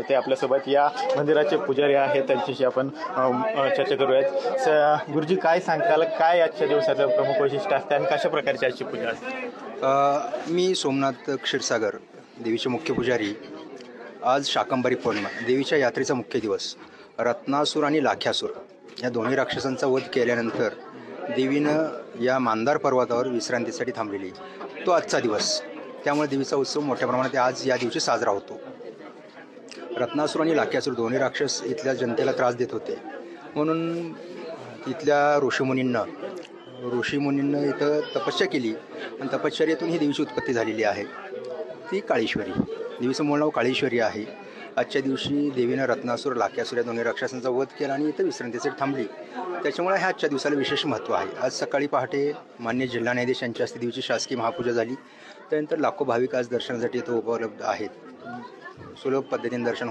ते आपल्यासोबत या मंदिराचे पुजारी आहेत, त्यांच्याशी आपण चर्चा करूयात. गुरुजी, काय सांगताल, काय आजच्या दिवसाचं प्रमुख वैशिष्ट्य असते आणि कशा प्रकारची आजची पूजा असते? मी सोमनाथ क्षीरसागर, देवीचे मुख्य पुजारी. आज शाकंभरी पौर्णिमा, देवीच्या यात्रेचा मुख्य दिवस. रत्नासूर आणि लाख्यासूर या दोन्ही राक्षसांचा वध केल्यानंतर देवीनं या मांदार पर्वतावर विश्रांतीसाठी थांबलेली, तो आजचा दिवस. त्यामुळे देवीचा उत्सव मोठ्या प्रमाणात आज या दिवशी साजरा होतो. रत्नासूर आणि लाख्यासूर दोन्ही राक्षस इथल्या जनतेला त्रास देत होते, म्हणून इथल्या ऋषीमुनींना इथं तपस्या केली आणि तपश्चर्येतून ही देवीची उत्पत्ती झालेली आहे. ती काळेश्वरी, देवीचं मूळ नाव काळेश्वरी आहे. आजच्या दिवशी देवीनं रत्नासूर लाख्यासूर या दोन्ही राक्षसांचा वध केला आणि इथं विश्रांतीसाठी थांबली. त्याच्यामुळे ह्या आजच्या दिवसाला विशेष महत्त्व आहे. आज सकाळी पहाटे मान्य जिल्हा न्यायाधीश यांच्या हस्ते देवीची शासकीय महापूजा झाली. त्यानंतर लाखो भाविक आज दर्शनासाठी इथं उपलब्ध आहेत. सुलभ पद्धतीने दर्शन